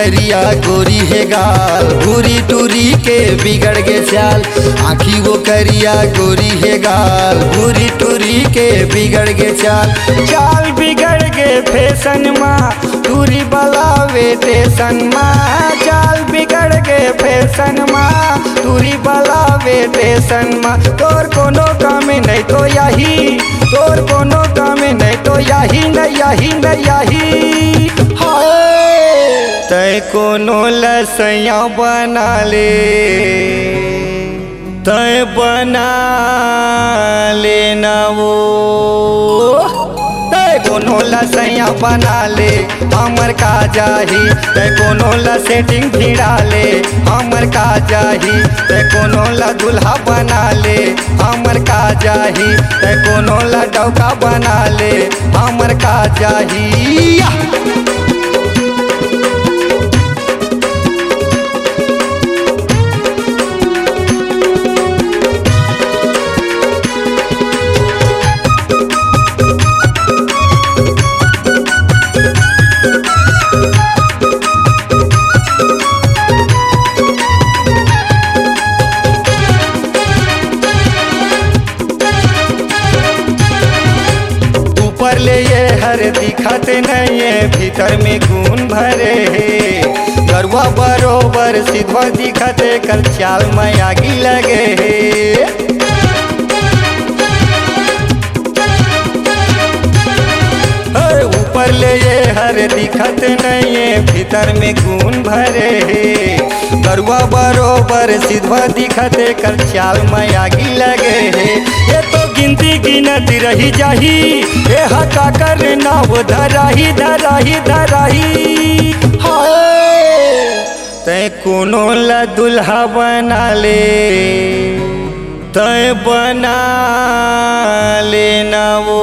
करिया गोरी है गाल, भूरी टूरी के बिगड़ गे चाल। आँखी वो करिया गोरी है गाल, भूरी टूरी के बिगड़ गे चाल। चाल बिगड़ गे फैशन माँ, टूरी बलावे टेशन माँ। चाल बिगड़ गे फैशन माँ, टूरी बलावे टेशन माँ। तोर कोनो काम नहीं तो यही, तोर कोनो काम नहीं तो यही न यही न यही। तय कोनो लसैया बना ले, तय बना लेना वो। तय कोनो लसैया बना ले, हमर का जाही। तय कोनो ला सेटिंग भिड़ा ले, हमर का जाही। तय कोनो ला दुल्हा बना ले, हमर का जाही। तय कोनो ला डौका बना ले, हमर का जाही। ऊपर ले ये हर दिखत नहीं है, भीतर में गुण भरे है। गरुआ बरोबर सिधवा दिखत है, कर चाल में आगी लगे है। ऊपर ले ये हर दिखत नहीं है, भीतर में गुण भरे है। गरुआ बरोबर सिधवा दिखत है, कर चाल में आगी लगे है। ये तो गिनती गिनती रही जाही, ये हका करना वो धराही धराही धराही। तय कोनो ला दुल्हा बना ले, तय बना लेना वो।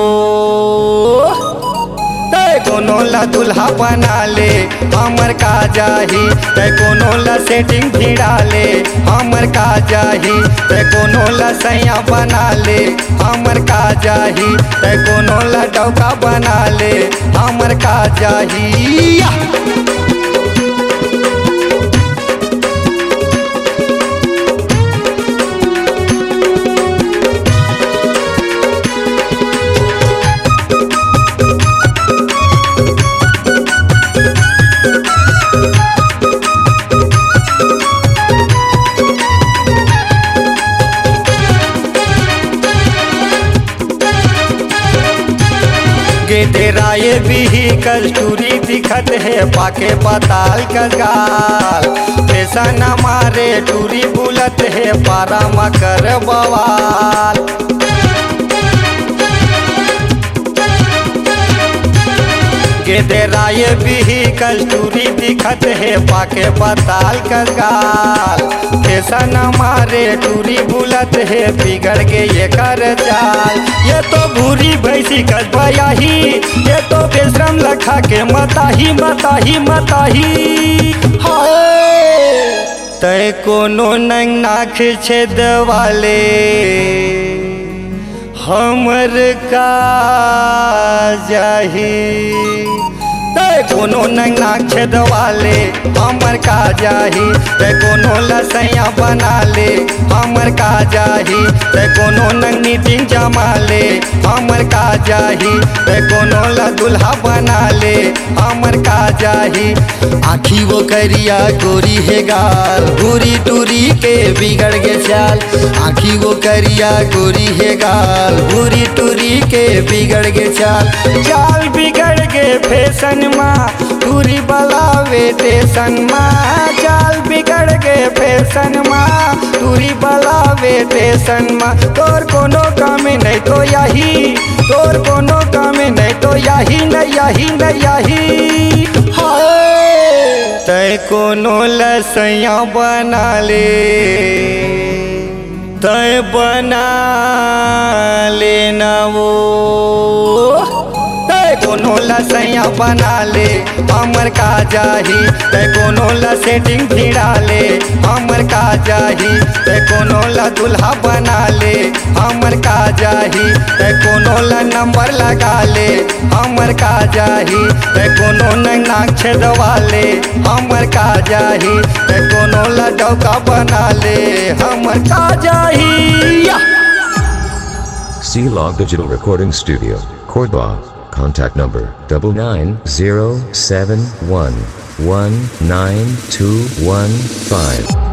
तय कोनो ला दुल्हा बना ले, हमर का जाही। तय कोनो ला सेटिंग भिड़ा ले, हमर का जाही। तय कोनो ला सैया बना ले, हमर का जाही। तय कोनो ला डौका बना ले, हमर का जाही। गे तेरा ये भी कस्तूरी दिखत है, पाके पताल का गाल। पैसा न मारे टूरी बुलत है, पारा मकर बवाल। गे तेरा ये भी कस्तूरी दिखत है, पाके पताल का गाल। पैसा न मारे टूरी बुलत है, बिगड़ गे ये कर चाल। ये तो भूरी भैंसी कस्बा यही, ये तो बेशरम लखा के मताही मताही मताही। तय कोनो नंग नाख छेद वाले, हमर का जाही। तय कोनो नंग नाक छेद वाले, हमर का जाही। तय कोनो लसैया बना ले, हमर का जाही। तय कोनो नंग मीटिंग जमा ले, हमर का जाही। तय कोनो ला दुल्हा बना ले, हमर का जाही। आँखी वो करिया गोरी है गाल, भूरी टूरी के बिगड़ गे चाल। आँखी वो करिया गोरी है गाल, भूरी टूरी के बिगड़ गे चाल। चाल बिगड़ गे फैशन माँ, टूरी बलावे टेशन माँ। चाल बिगड़ गे फैशन माँ, टूरी बलावे टेशन माँ। तोर कोनो काम नहीं तो यही, तोर कोनो काम नहीं तो यही न यही न यही। तय कोनो लसैया बना ले, तय बना लेना वो। तय कोनो ला सैया बना ले, हमर का जाही। तय कोनो ला सेटिंग भिड़ा ले, हमर का जाही। तय कोनो ला दुल्हा बना ले, हमर का जाही ते कोनो ला नंबर लगा ले हमर का जाही ते कोनो नाक छेदवा ले हमर का जाही ते कोनो ला डौका बना ले हमर का जाही। C-Log Digital Recording Studio, Cordoba. Contact number 99071192215.